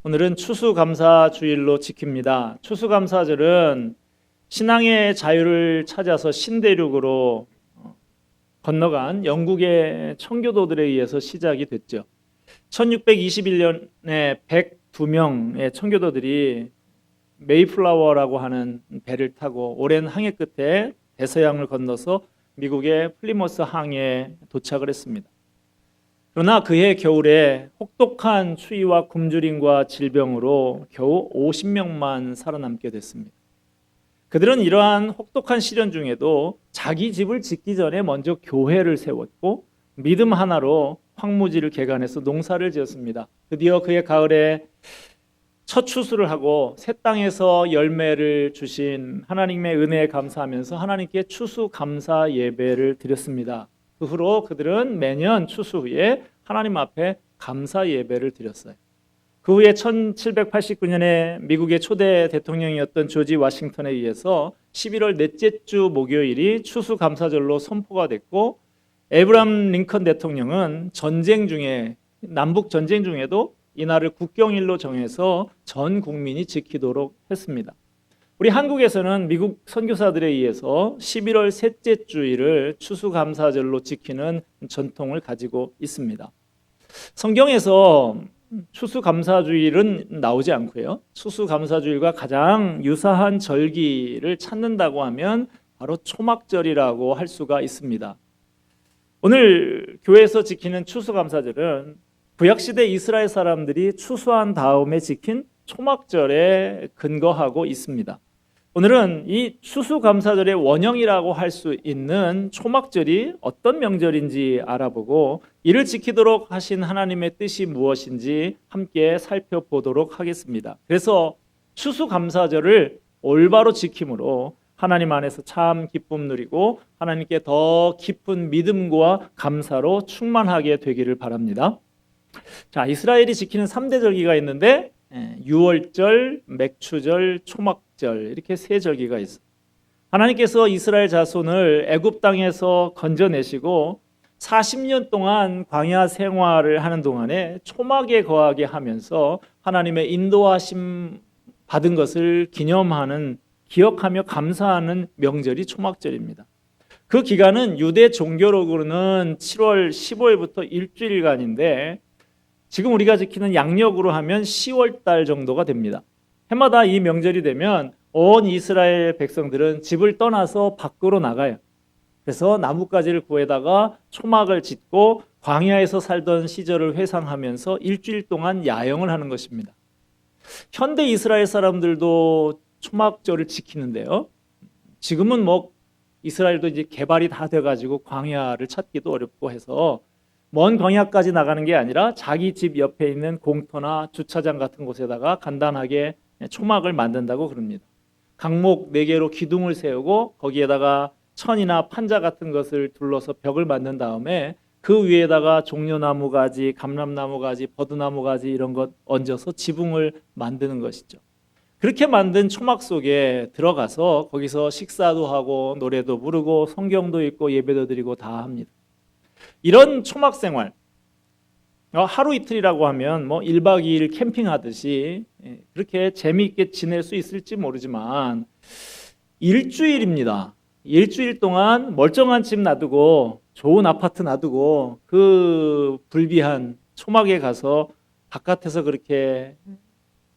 오늘은 추수감사주일로 지킵니다. 추수감사절은 신앙의 자유를 찾아서 신대륙으로 건너간 영국의 청교도들에 의해서 시작이 됐죠. 1621년에 102명의 청교도들이 메이플라워라고 하는 배를 타고 오랜 항해 끝에 대서양을 건너서 미국의 플리머스 항에 도착을 했습니다. 그러나 그해 겨울에 혹독한 추위와 굶주림과 질병으로 겨우 50명만 살아남게 됐습니다. 그들은 이러한 혹독한 시련 중에도 자기 집을 짓기 전에 먼저 교회를 세웠고 믿음 하나로 황무지를 개간해서 농사를 지었습니다. 드디어 그해 가을에 첫 추수를 하고 새 땅에서 열매를 주신 하나님의 은혜에 감사하면서 하나님께 추수 감사 예배를 드렸습니다. 그 후로 그들은 매년 추수 후에 하나님 앞에 감사 예배를 드렸어요. 그 후에 1789년에 미국의 초대 대통령이었던 조지 워싱턴에 의해서 11월 넷째 주 목요일이 추수 감사절로 선포가 됐고, 에브라함 링컨 대통령은 전쟁 중에 남북 전쟁 중에도 이날을 국경일로 정해서 전 국민이 지키도록 했습니다. 우리 한국에서는 미국 선교사들에 의해서 11월 셋째 주일을 추수감사절로 지키는 전통을 가지고 있습니다. 성경에서 추수감사주일은 나오지 않고요. 추수감사주일과 가장 유사한 절기를 찾는다고 하면 바로 초막절이라고 할 수가 있습니다. 오늘 교회에서 지키는 추수감사절은 구약시대 이스라엘 사람들이 추수한 다음에 지킨 초막절에 근거하고 있습니다. 오늘은 이 추수감사절의 원형이라고 할 수 있는 초막절이 어떤 명절인지 알아보고 이를 지키도록 하신 하나님의 뜻이 무엇인지 함께 살펴보도록 하겠습니다. 그래서 추수감사절을 올바로 지킴으로 하나님 안에서 참 기쁨 누리고 하나님께 더 깊은 믿음과 감사로 충만하게 되기를 바랍니다. 자, 이스라엘이 지키는 3대 절기가 있는데 유월절, 맥추절, 초막절 이렇게 세 절기가 있어요. 하나님께서 이스라엘 자손을 애굽 땅에서 건져내시고 40년 동안 광야 생활을 하는 동안에 초막에 거하게 하면서 하나님의 인도하심 받은 것을 기억하며 감사하는 명절이 초막절입니다. 그 기간은 유대 종교로는 7월 15일부터 일주일간인데 지금 우리가 지키는 양력으로 하면 10월 달 정도가 됩니다. 해마다 이 명절이 되면 온 이스라엘 백성들은 집을 떠나서 밖으로 나가요. 그래서 나뭇가지를 구해다가 초막을 짓고 광야에서 살던 시절을 회상하면서 일주일 동안 야영을 하는 것입니다. 현대 이스라엘 사람들도 초막절을 지키는데요. 지금은 이스라엘도 이제 개발이 다 돼가지고 광야를 찾기도 어렵고 해서 먼 광야까지 나가는 게 아니라 자기 집 옆에 있는 공터나 주차장 같은 곳에다가 간단하게 초막을 만든다고 그럽니다. 강목 4개로 기둥을 세우고 거기에다가 천이나 판자 같은 것을 둘러서 벽을 만든 다음에 그 위에다가 종려나무 가지, 감람나무 가지, 버드나무 가지 이런 것 얹어서 지붕을 만드는 것이죠. 그렇게 만든 초막 속에 들어가서 거기서 식사도 하고 노래도 부르고 성경도 읽고 예배도 드리고 다 합니다. 이런 초막 생활, 하루 이틀이라고 하면 1박 2일 캠핑하듯이 그렇게 재미있게 지낼 수 있을지 모르지만 일주일입니다. 일주일 동안 멀쩡한 집 놔두고 좋은 아파트 놔두고 그 불비한 초막에 가서 바깥에서 그렇게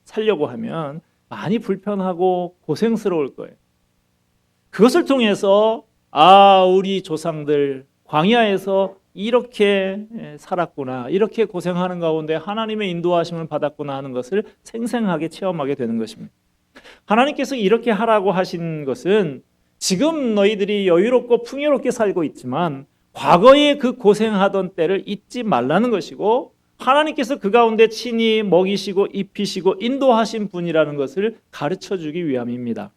살려고 하면 많이 불편하고 고생스러울 거예요. 그것을 통해서 우리 조상들 광야에서 이렇게 살았구나, 이렇게 고생하는 가운데 하나님의 인도하심을 받았구나 하는 것을 생생하게 체험하게 되는 것입니다. 하나님께서 이렇게 하라고 하신 것은 지금 너희들이 여유롭고 풍요롭게 살고 있지만 과거에 그 고생하던 때를 잊지 말라는 것이고 하나님께서 그 가운데 친히 먹이시고 입히시고 인도하신 분이라는 것을 가르쳐주기 위함입니다.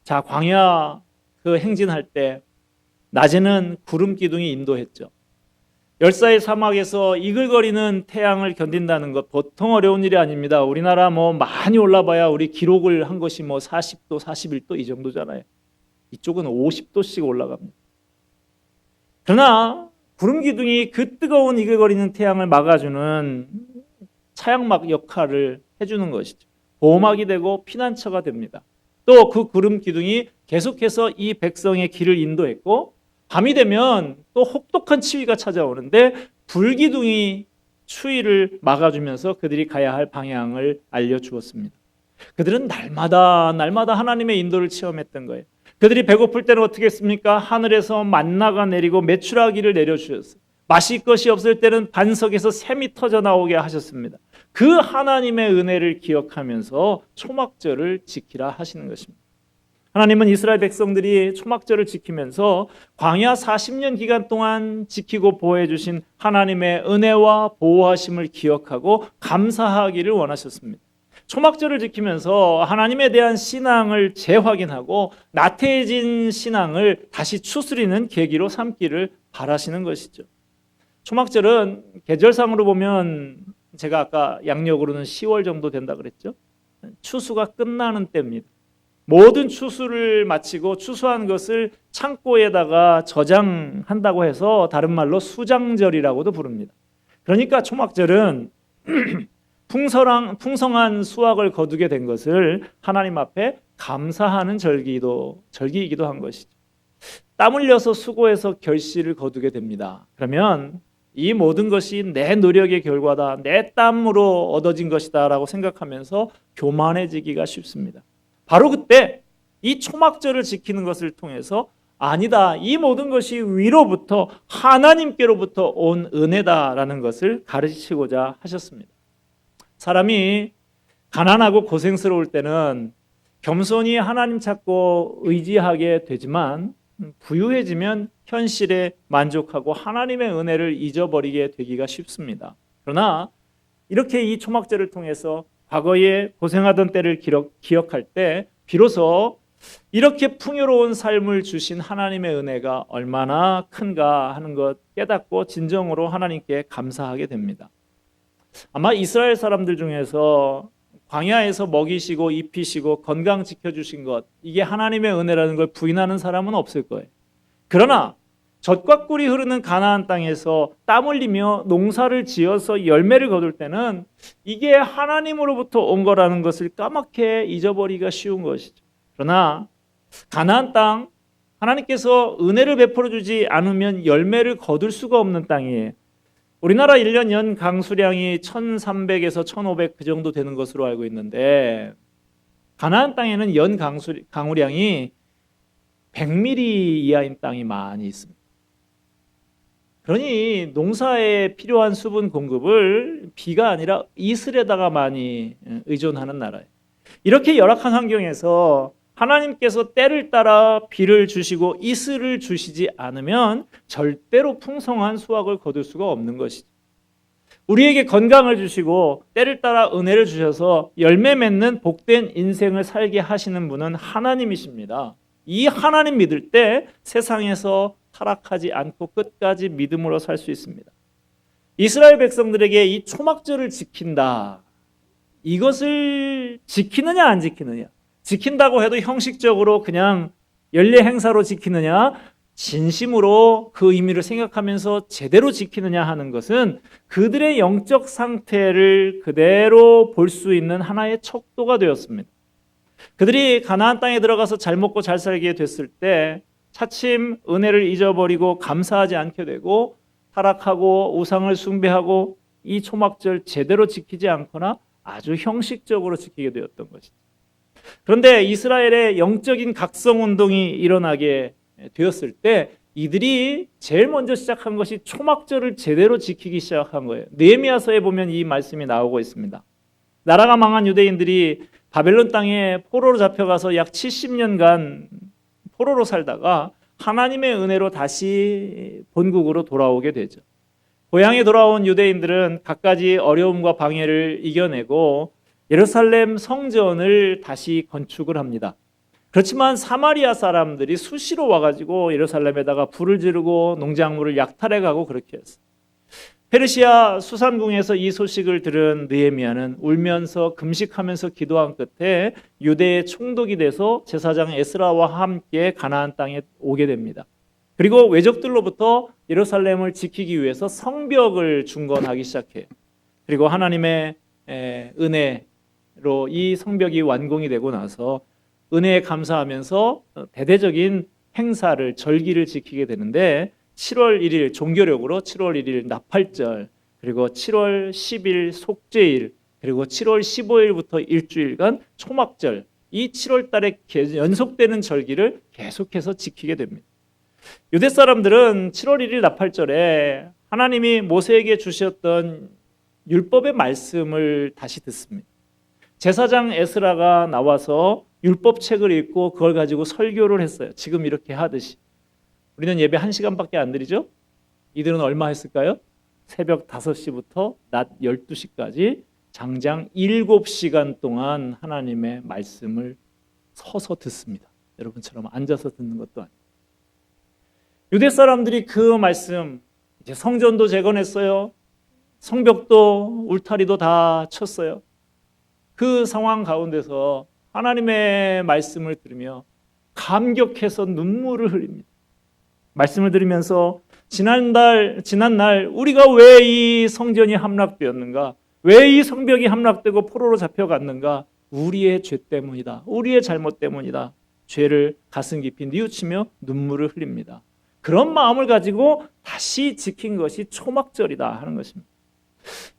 자, 광야 그 행진할 때 낮에는 구름 기둥이 인도했죠. 열사의 사막에서 이글거리는 태양을 견딘다는 것 보통 어려운 일이 아닙니다. 우리나라 많이 올라봐야 우리 기록을 한 것이 40도, 41도 이 정도잖아요. 이쪽은 50도씩 올라갑니다. 그러나 구름 기둥이 그 뜨거운 이글거리는 태양을 막아주는 차양막 역할을 해주는 것이죠. 보호막이 되고 피난처가 됩니다. 또 그 구름 기둥이 계속해서 이 백성의 길을 인도했고, 밤이 되면 또 혹독한 추위가 찾아오는데 불기둥이 추위를 막아주면서 그들이 가야 할 방향을 알려주었습니다. 그들은 날마다 하나님의 인도를 체험했던 거예요. 그들이 배고플 때는 어떻게 했습니까? 하늘에서 만나가 내리고 메추라기를 내려주셨어요. 마실 것이 없을 때는 반석에서 샘이 터져 나오게 하셨습니다. 그 하나님의 은혜를 기억하면서 초막절을 지키라 하시는 것입니다. 하나님은 이스라엘 백성들이 초막절을 지키면서 광야 40년 기간 동안 지키고 보호해 주신 하나님의 은혜와 보호하심을 기억하고 감사하기를 원하셨습니다. 초막절을 지키면서 하나님에 대한 신앙을 재확인하고 나태해진 신앙을 다시 추스리는 계기로 삼기를 바라시는 것이죠. 초막절은 계절상으로 보면 제가 아까 양력으로는 10월 정도 된다 그랬죠. 추수가 끝나는 때입니다. 모든 추수를 마치고 추수한 것을 창고에다가 저장한다고 해서 다른 말로 수장절이라고도 부릅니다. 그러니까 초막절은 풍성한 수확을 거두게 된 것을 하나님 앞에 감사하는 절기이기도 한 것이죠. 땀 흘려서 수고해서 결실을 거두게 됩니다. 그러면 이 모든 것이 내 노력의 결과다, 내 땀으로 얻어진 것이다 라고 생각하면서 교만해지기가 쉽습니다. 바로 그때 이 초막절을 지키는 것을 통해서 아니다, 이 모든 것이 위로부터 하나님께로부터 온 은혜다라는 것을 가르치고자 하셨습니다. 사람이 가난하고 고생스러울 때는 겸손히 하나님 찾고 의지하게 되지만 부유해지면 현실에 만족하고 하나님의 은혜를 잊어버리게 되기가 쉽습니다. 그러나 이렇게 이 초막절을 통해서 과거에 고생하던 때를 기억할 때 비로소 이렇게 풍요로운 삶을 주신 하나님의 은혜가 얼마나 큰가 하는 것 깨닫고 진정으로 하나님께 감사하게 됩니다. 아마 이스라엘 사람들 중에서 광야에서 먹이시고 입히시고 건강 지켜주신 것, 이게 하나님의 은혜라는 걸 부인하는 사람은 없을 거예요. 그러나 젖과 꿀이 흐르는 가나안 땅에서 땀 흘리며 농사를 지어서 열매를 거둘 때는 이게 하나님으로부터 온 거라는 것을 까맣게 잊어버리기가 쉬운 것이죠. 그러나 가나안 땅, 하나님께서 은혜를 베풀어 주지 않으면 열매를 거둘 수가 없는 땅이에요. 우리나라 1년 연 강수량이 1300에서 1500 그 정도 되는 것으로 알고 있는데 가나안 땅에는 연 강우량이 100mm 이하인 땅이 많이 있습니다. 그러니 농사에 필요한 수분 공급을 비가 아니라 이슬에다가 많이 의존하는 나라예요. 이렇게 열악한 환경에서 하나님께서 때를 따라 비를 주시고 이슬을 주시지 않으면 절대로 풍성한 수확을 거둘 수가 없는 것이죠. 우리에게 건강을 주시고 때를 따라 은혜를 주셔서 열매 맺는 복된 인생을 살게 하시는 분은 하나님이십니다. 이 하나님 믿을 때 세상에서 타락하지 않고 끝까지 믿음으로 살 수 있습니다. 이스라엘 백성들에게 이 초막절을 지킨다, 이것을 지키느냐 안 지키느냐, 지킨다고 해도 형식적으로 그냥 연례 행사로 지키느냐, 진심으로 그 의미를 생각하면서 제대로 지키느냐 하는 것은 그들의 영적 상태를 그대로 볼 수 있는 하나의 척도가 되었습니다. 그들이 가나안 땅에 들어가서 잘 먹고 잘 살게 됐을 때 차츰 은혜를 잊어버리고 감사하지 않게 되고 타락하고 우상을 숭배하고 이 초막절 제대로 지키지 않거나 아주 형식적으로 지키게 되었던 것이죠. 그런데 이스라엘의 영적인 각성운동이 일어나게 되었을 때 이들이 제일 먼저 시작한 것이 초막절을 제대로 지키기 시작한 거예요. 느헤미야서에 보면 이 말씀이 나오고 있습니다. 나라가 망한 유대인들이 바벨론 땅에 포로로 잡혀가서 약 70년간 포로로 살다가 하나님의 은혜로 다시 본국으로 돌아오게 되죠. 고향에 돌아온 유대인들은 갖가지 어려움과 방해를 이겨내고 예루살렘 성전을 다시 건축을 합니다. 그렇지만 사마리아 사람들이 수시로 와가지고 예루살렘에다가 불을 지르고 농작물을 약탈해가고 그렇게 했어요. 페르시아 수산궁에서 이 소식을 들은 느헤미야는 울면서 금식하면서 기도한 끝에 유대에 총독이 돼서 제사장 에스라와 함께 가나안 땅에 오게 됩니다. 그리고 외적들로부터 예루살렘을 지키기 위해서 성벽을 중건하기 시작해요. 그리고 하나님의 은혜, 은혜로 이 성벽이 완공이 되고 나서 은혜에 감사하면서 대대적인 행사를 절기를 지키게 되는데 7월 1일 종교력으로 7월 1일 나팔절, 그리고 7월 10일 속죄일, 그리고 7월 15일부터 일주일간 초막절, 이 7월 달에 연속되는 절기를 계속해서 지키게 됩니다. 유대 사람들은 7월 1일 나팔절에 하나님이 모세에게 주셨던 율법의 말씀을 다시 듣습니다. 제사장 에스라가 나와서 율법책을 읽고 그걸 가지고 설교를 했어요. 지금 이렇게 하듯이. 우리는 예배 1시간밖에 안 드리죠? 이들은 얼마 했을까요? 새벽 5시부터 낮 12시까지 장장 7시간 동안 하나님의 말씀을 서서 듣습니다. 여러분처럼 앉아서 듣는 것도 아니고. 유대 사람들이 그 말씀, 이제 성전도 재건했어요. 성벽도 울타리도 다 쳤어요. 그 상황 가운데서 하나님의 말씀을 들으며 감격해서 눈물을 흘립니다. 말씀을 들으면서 지난날 우리가 왜 이 성전이 함락되었는가? 왜 이 성벽이 함락되고 포로로 잡혀갔는가? 우리의 죄 때문이다. 우리의 잘못 때문이다. 죄를 가슴 깊이 뉘우치며 눈물을 흘립니다. 그런 마음을 가지고 다시 지킨 것이 초막절이다 하는 것입니다.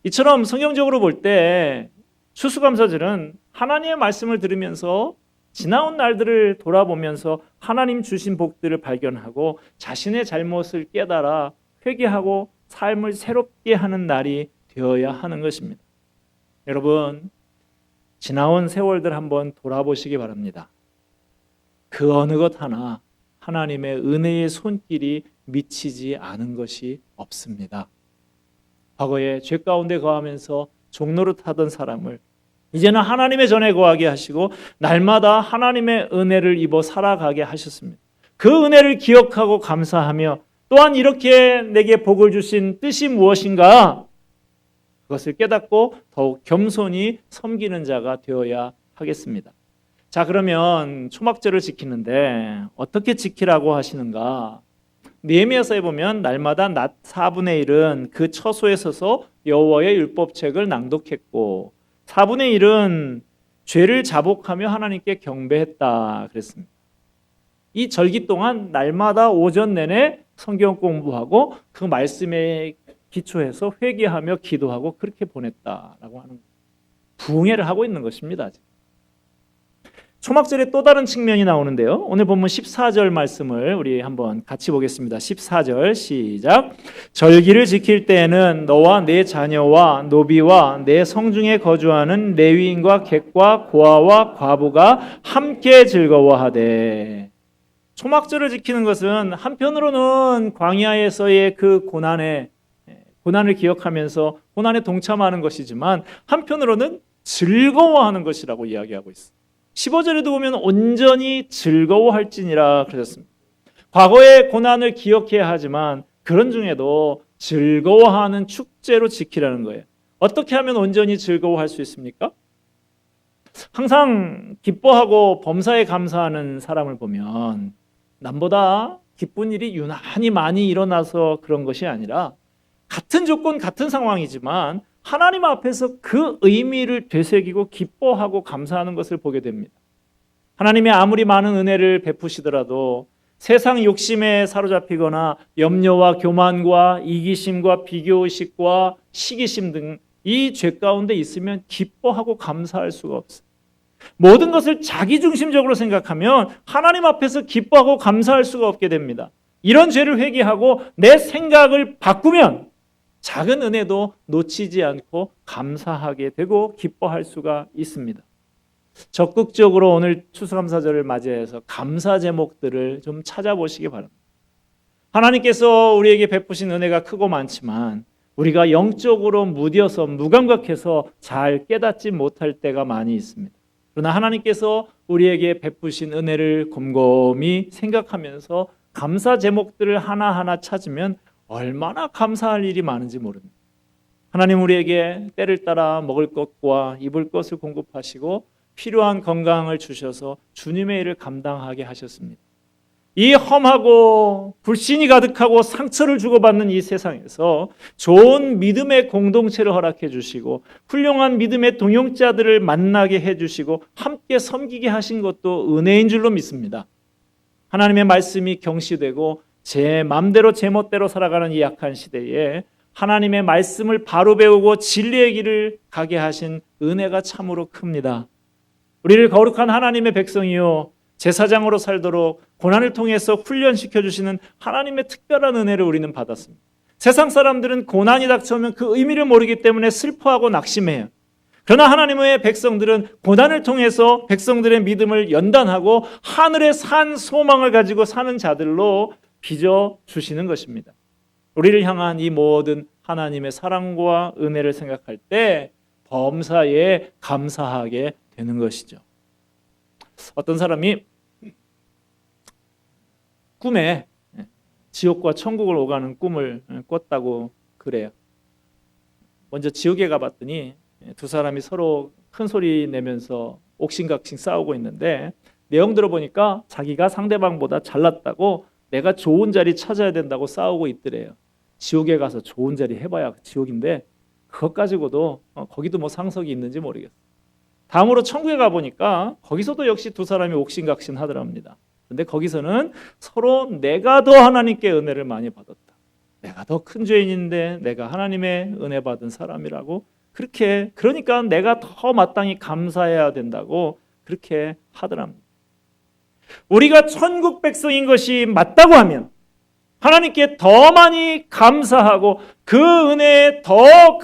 이처럼 성경적으로 볼 때 추수감사절은 하나님의 말씀을 들으면서 지나온 날들을 돌아보면서 하나님 주신 복들을 발견하고 자신의 잘못을 깨달아 회개하고 삶을 새롭게 하는 날이 되어야 하는 것입니다. 여러분, 지나온 세월들 한번 돌아보시기 바랍니다. 그 어느 것 하나 하나님의 은혜의 손길이 미치지 않은 것이 없습니다. 과거에 죄 가운데 거하면서 종노릇 하던 사람을 이제는 하나님의 전에 거하게 하시고 날마다 하나님의 은혜를 입어 살아가게 하셨습니다. 그 은혜를 기억하고 감사하며 또한 이렇게 내게 복을 주신 뜻이 무엇인가? 그것을 깨닫고 더욱 겸손히 섬기는 자가 되어야 하겠습니다. 자, 그러면 초막절을 지키는데 어떻게 지키라고 하시는가? 느헤미야서에 보면 날마다 낮 4분의 1은 그 처소에 서서 여호와의 율법책을 낭독했고 4분의 1은 죄를 자복하며 하나님께 경배했다 그랬습니다. 이 절기 동안 날마다 오전 내내 성경 공부하고 그 말씀에 기초해서 회개하며 기도하고 그렇게 보냈다라고 하는 부흥회를 하고 있는 것입니다. 아직. 초막절의 또 다른 측면이 나오는데요. 오늘 본문 14절 말씀을 우리 한번 같이 보겠습니다. 14절 시작. 절기를 지킬 때에는 너와 내 자녀와 노비와 내 성중에 거주하는 레위인과 객과 고아와 과부가 함께 즐거워하되. 초막절을 지키는 것은 한편으로는 광야에서의 그 고난을 기억하면서 고난에 동참하는 것이지만 한편으로는 즐거워하는 것이라고 이야기하고 있습니다. 15절에도 보면 온전히 즐거워할지니라 그러셨습니다. 과거의 고난을 기억해야 하지만 그런 중에도 즐거워하는 축제로 지키라는 거예요. 어떻게 하면 온전히 즐거워할 수 있습니까? 항상 기뻐하고 범사에 감사하는 사람을 보면 남보다 기쁜 일이 유난히 많이 일어나서 그런 것이 아니라 같은 조건 같은 상황이지만 하나님 앞에서 그 의미를 되새기고 기뻐하고 감사하는 것을 보게 됩니다. 하나님이 아무리 많은 은혜를 베푸시더라도 세상 욕심에 사로잡히거나 염려와 교만과 이기심과 비교의식과 시기심 등 이 죄 가운데 있으면 기뻐하고 감사할 수가 없어요. 모든 것을 자기중심적으로 생각하면 하나님 앞에서 기뻐하고 감사할 수가 없게 됩니다. 이런 죄를 회개하고 내 생각을 바꾸면 작은 은혜도 놓치지 않고 감사하게 되고 기뻐할 수가 있습니다. 적극적으로 오늘 추수감사절을 맞이해서 감사 제목들을 좀 찾아보시기 바랍니다. 하나님께서 우리에게 베푸신 은혜가 크고 많지만 우리가 영적으로 무뎌서 무감각해서 잘 깨닫지 못할 때가 많이 있습니다. 그러나 하나님께서 우리에게 베푸신 은혜를 곰곰이 생각하면서 감사 제목들을 하나하나 찾으면 얼마나 감사할 일이 많은지 모릅니다. 하나님 우리에게 때를 따라 먹을 것과 입을 것을 공급하시고 필요한 건강을 주셔서 주님의 일을 감당하게 하셨습니다. 이 험하고 불신이 가득하고 상처를 주고받는 이 세상에서 좋은 믿음의 공동체를 허락해 주시고 훌륭한 믿음의 동역자들을 만나게 해 주시고 함께 섬기게 하신 것도 은혜인 줄로 믿습니다. 하나님의 말씀이 경시되고 제 맘대로 제 멋대로 살아가는 이 약한 시대에 하나님의 말씀을 바로 배우고 진리의 길을 가게 하신 은혜가 참으로 큽니다. 우리를 거룩한 하나님의 백성이요 제사장으로 살도록 고난을 통해서 훈련시켜 주시는 하나님의 특별한 은혜를 우리는 받았습니다. 세상 사람들은 고난이 닥쳐오면 그 의미를 모르기 때문에 슬퍼하고 낙심해요. 그러나 하나님의 백성들은 고난을 통해서 백성들의 믿음을 연단하고 하늘의 산 소망을 가지고 사는 자들로 빚어주시는 것입니다. 우리를 향한 이 모든 하나님의 사랑과 은혜를 생각할 때 범사에 감사하게 되는 것이죠. 어떤 사람이 꿈에 지옥과 천국을 오가는 꿈을 꿨다고 그래요. 먼저 지옥에 가봤더니 두 사람이 서로 큰 소리 내면서 옥신각신 싸우고 있는데 내용 들어보니까 자기가 상대방보다 잘났다고 내가 좋은 자리 찾아야 된다고 싸우고 있더래요. 지옥에 가서 좋은 자리 해봐야 지옥인데 그것 가지고도 거기도 뭐 상석이 있는지 모르겠어요. 다음으로 천국에 가보니까 거기서도 역시 두 사람이 옥신각신 하더랍니다. 근데 거기서는 서로 내가 더 하나님께 은혜를 많이 받았다. 내가 더 큰 죄인인데 내가 하나님의 은혜 받은 사람이라고 그러니까 내가 더 마땅히 감사해야 된다고 그렇게 하더랍니다. 우리가 천국 백성인 것이 맞다고 하면 하나님께 더 많이 감사하고 그 은혜에 더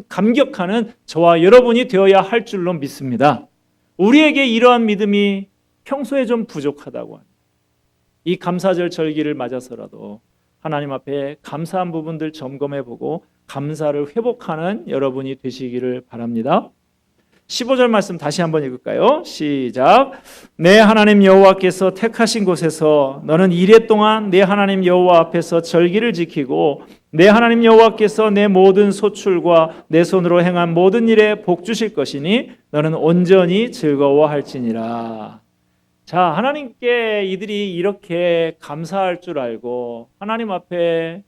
감격하는 저와 여러분이 되어야 할 줄로 믿습니다. 우리에게 이러한 믿음이 평소에 좀 부족하다고 합니다. 이 감사절 절기를 맞아서라도 하나님 앞에 감사한 부분들 점검해보고 감사를 회복하는 여러분이 되시기를 바랍니다. 15절 말씀 다시 한번 읽을까요? 시작. 내 하나님 여호와께서 택하신 곳에서 너는 이레 동안 내 하나님 여호와 앞에서 절기를 지키고 내 하나님 여호와께서 내 모든 소출과 내 손으로 행한 모든 일에 복 주실 것이니 너는 온전히 즐거워할지니라. 자, 하나님께 이들이 이렇게 감사할 줄 알고 하나님 앞에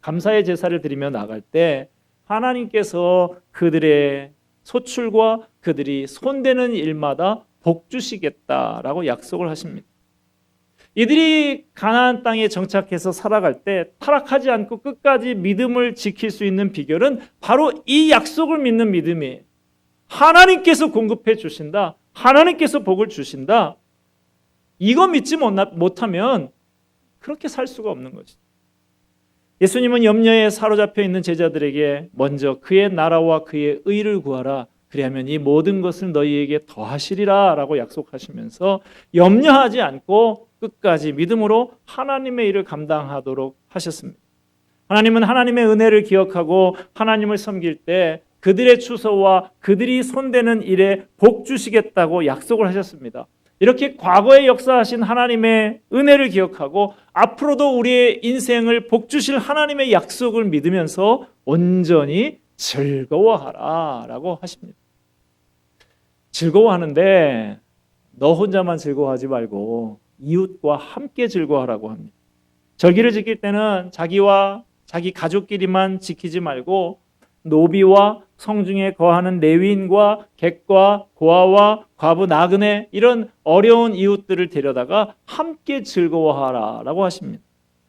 감사의 제사를 드리며 나갈 때 하나님께서 그들의 소출과 그들이 손대는 일마다 복 주시겠다라고 약속을 하십니다. 이들이 가나안 땅에 정착해서 살아갈 때 타락하지 않고 끝까지 믿음을 지킬 수 있는 비결은 바로 이 약속을 믿는 믿음이에요. 하나님께서 공급해 주신다. 하나님께서 복을 주신다. 이거 믿지 못하면 그렇게 살 수가 없는 거죠. 예수님은 염려에 사로잡혀 있는 제자들에게 먼저 그의 나라와 그의 의를 구하라. 그리하면 이 모든 것을 너희에게 더하시리라 라고 약속하시면서 염려하지 않고 끝까지 믿음으로 하나님의 일을 감당하도록 하셨습니다. 하나님은 하나님의 은혜를 기억하고 하나님을 섬길 때 그들의 추소와 그들이 손대는 일에 복 주시겠다고 약속을 하셨습니다. 이렇게 과거에 역사하신 하나님의 은혜를 기억하고 앞으로도 우리의 인생을 복 주실 하나님의 약속을 믿으면서 온전히 즐거워하라 라고 하십니다. 즐거워하는데 너 혼자만 즐거워하지 말고 이웃과 함께 즐거워하라고 합니다. 절기를 지킬 때는 자기와 자기 가족끼리만 지키지 말고 노비와 성중에 거하는 레위인과 객과 고아와 과부 나그네 이런 어려운 이웃들을 데려다가 함께 즐거워하라라고 하십니다.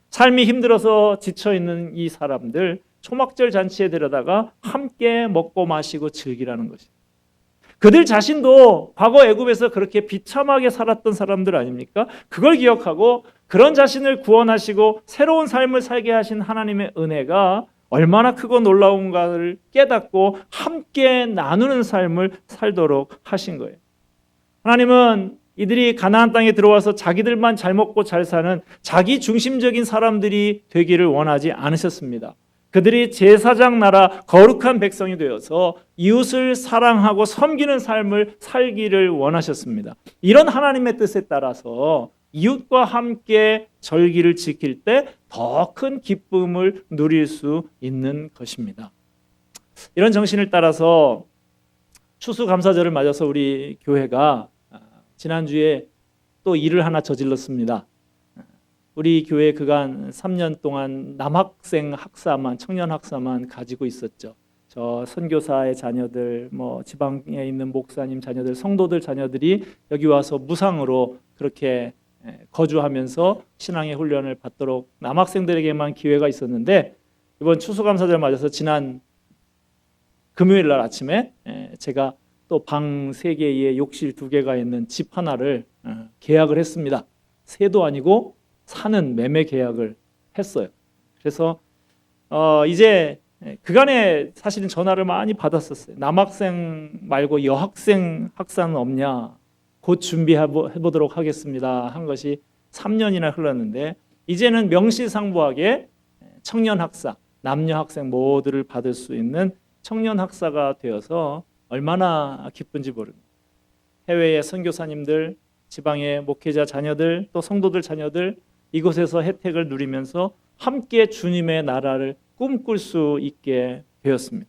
삶이 힘들어서 지쳐있는 이 사람들 초막절 잔치에 데려다가 함께 먹고 마시고 즐기라는 것입니다. 그들 자신도 과거 애굽에서 그렇게 비참하게 살았던 사람들 아닙니까? 그걸 기억하고 그런 자신을 구원하시고 새로운 삶을 살게 하신 하나님의 은혜가 얼마나 크고 놀라운가를 깨닫고 함께 나누는 삶을 살도록 하신 거예요. 하나님은 이들이 가나안 땅에 들어와서 자기들만 잘 먹고 잘 사는 자기 중심적인 사람들이 되기를 원하지 않으셨습니다. 그들이 제사장 나라 거룩한 백성이 되어서 이웃을 사랑하고 섬기는 삶을 살기를 원하셨습니다. 이런 하나님의 뜻에 따라서 이웃과 함께 절기를 지킬 때 더 큰 기쁨을 누릴 수 있는 것입니다. 이런 정신을 따라서 추수감사절을 맞아서 우리 교회가 지난주에 또 일을 하나 저질렀습니다. 우리 교회 그간 3년 동안 남학생 학사만, 청년 학사만 가지고 있었죠. 저 선교사의 자녀들, 지방에 있는 목사님 자녀들, 성도들 자녀들이 여기 와서 무상으로 그렇게 거주하면서 신앙의 훈련을 받도록 남학생들에게만 기회가 있었는데, 이번 추수감사절 맞아서 지난 금요일 날 아침에 제가 또 방 3개에 욕실 2개가 있는 집 하나를 계약을 했습니다. 세도 아니고 사는 매매 계약을 했어요. 그래서 이제 그간에 사실은 전화를 많이 받았었어요. 남학생 말고 여학생 학사는 없냐? 곧 준비해보도록 하겠습니다 한 것이 3년이나 흘렀는데, 이제는 명시상부하게 청년 학사, 남녀 학생 모두를 받을 수 있는 청년 학사가 되어서 얼마나 기쁜지 모릅니다. 해외의 선교사님들, 지방의 목회자 자녀들, 또 성도들 자녀들, 이곳에서 혜택을 누리면서 함께 주님의 나라를 꿈꿀 수 있게 되었습니다.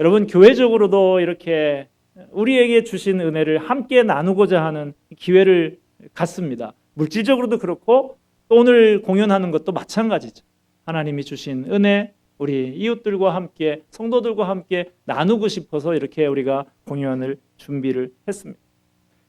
여러분, 교회적으로도 이렇게 우리에게 주신 은혜를 함께 나누고자 하는 기회를 갖습니다. 물질적으로도 그렇고 또 오늘 공연하는 것도 마찬가지죠. 하나님이 주신 은혜, 우리 이웃들과 함께, 성도들과 함께 나누고 싶어서 이렇게 우리가 공연을 준비를 했습니다.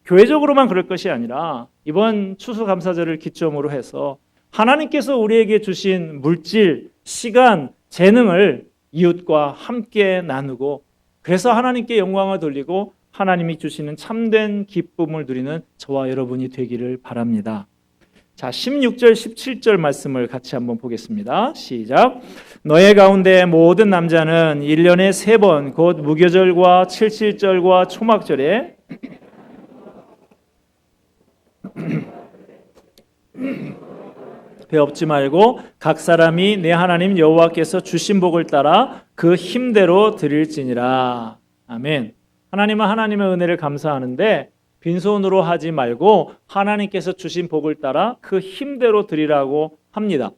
교회적으로만 그럴 것이 아니라 이번 추수감사절을 기점으로 해서 하나님께서 우리에게 주신 물질, 시간, 재능을 이웃과 함께 나누고, 그래서 하나님께 영광을 돌리고 하나님이 주시는 참된 기쁨을 누리는 저와 여러분이 되기를 바랍니다. 자, 16절, 17절 말씀을 같이 한번 보겠습니다. 시작. 너의 가운데 모든 남자는 1년에 3번 곧 무교절과 칠칠절과 초막절에 배엎지 말고 각 사람이 내 하나님 여호와께서 주신 복을 따라 그 힘대로 드릴지니라. 아멘. 하나님은 하나님의 은혜를 감사하는데 빈손으로 하지 말고 하나님께서 주신 복을 따라 그 힘대로 드리라고 합니다.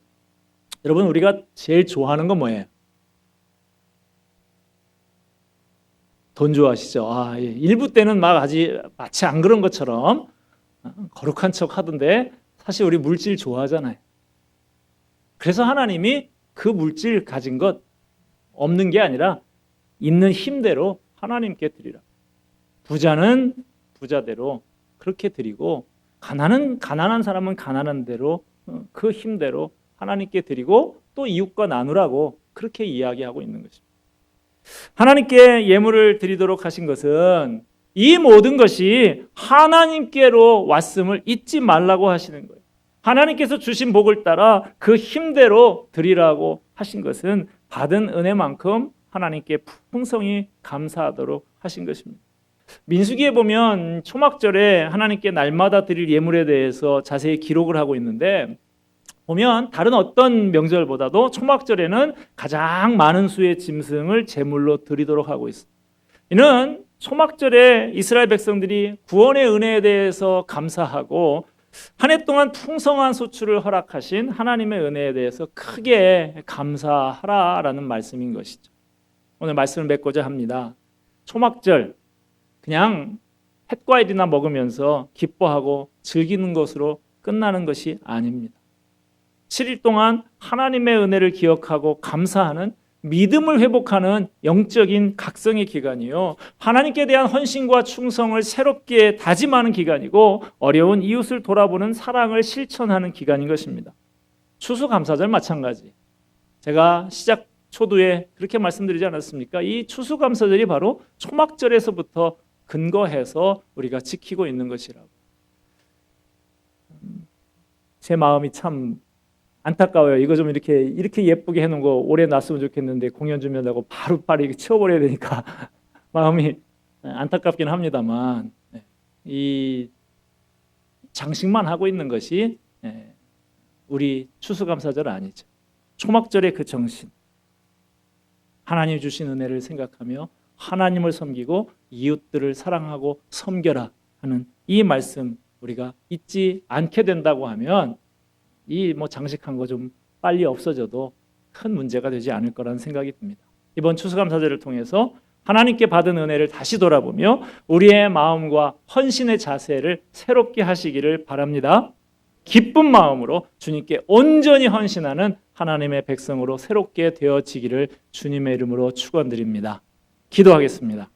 여러분, 우리가 제일 좋아하는 건 뭐예요? 돈 좋아하시죠? 일부 때는 마치 안 그런 것처럼 거룩한 척 하던데 사실 우리 물질 좋아하잖아요. 그래서 하나님이 그 물질 가진 것 없는 게 아니라 있는 힘대로 하나님께 드리라. 부자는 부자대로 그렇게 드리고, 가난한 사람은 가난한 대로 그 힘대로 하나님께 드리고 또 이웃과 나누라고 그렇게 이야기하고 있는 것입니다. 하나님께 예물을 드리도록 하신 것은 이 모든 것이 하나님께로 왔음을 잊지 말라고 하시는 거예요. 하나님께서 주신 복을 따라 그 힘대로 드리라고 하신 것은 받은 은혜만큼 하나님께 풍성히 감사하도록 하신 것입니다. 민수기에 보면 초막절에 하나님께 날마다 드릴 예물에 대해서 자세히 기록을 하고 있는데, 보면 다른 어떤 명절보다도 초막절에는 가장 많은 수의 짐승을 제물로 드리도록 하고 있습니다. 이는 초막절에 이스라엘 백성들이 구원의 은혜에 대해서 감사하고 한 해 동안 풍성한 소출을 허락하신 하나님의 은혜에 대해서 크게 감사하라라는 말씀인 것이죠. 오늘 말씀을 맺고자 합니다. 초막절, 그냥 햇과일이나 먹으면서 기뻐하고 즐기는 것으로 끝나는 것이 아닙니다. 7일 동안 하나님의 은혜를 기억하고 감사하는, 믿음을 회복하는 영적인 각성의 기간이요, 하나님께 대한 헌신과 충성을 새롭게 다짐하는 기간이고, 어려운 이웃을 돌아보는 사랑을 실천하는 기간인 것입니다. 추수감사절 마찬가지. 제가 시작 초두에 그렇게 말씀드리지 않았습니까? 이 추수감사절이 바로 초막절에서부터 근거해서 우리가 지키고 있는 것이라고. 제 마음이 참 안타까워요. 이거 좀 이렇게 예쁘게 해놓은 거 올해 놨으면 좋겠는데 공연 준비하고 바로 치워버려야 되니까 마음이 안타깝긴 합니다만, 이 장식만 하고 있는 것이 우리 추수감사절 아니죠. 초막절의 그 정신, 하나님 주신 은혜를 생각하며 하나님을 섬기고 이웃들을 사랑하고 섬겨라 하는 이 말씀 우리가 잊지 않게 된다고 하면 이 장식한 거 좀 빨리 없어져도 큰 문제가 되지 않을 거라는 생각이 듭니다. 이번 추수감사절을 통해서 하나님께 받은 은혜를 다시 돌아보며 우리의 마음과 헌신의 자세를 새롭게 하시기를 바랍니다. 기쁜 마음으로 주님께 온전히 헌신하는 하나님의 백성으로 새롭게 되어지기를 주님의 이름으로 축원드립니다. 기도하겠습니다.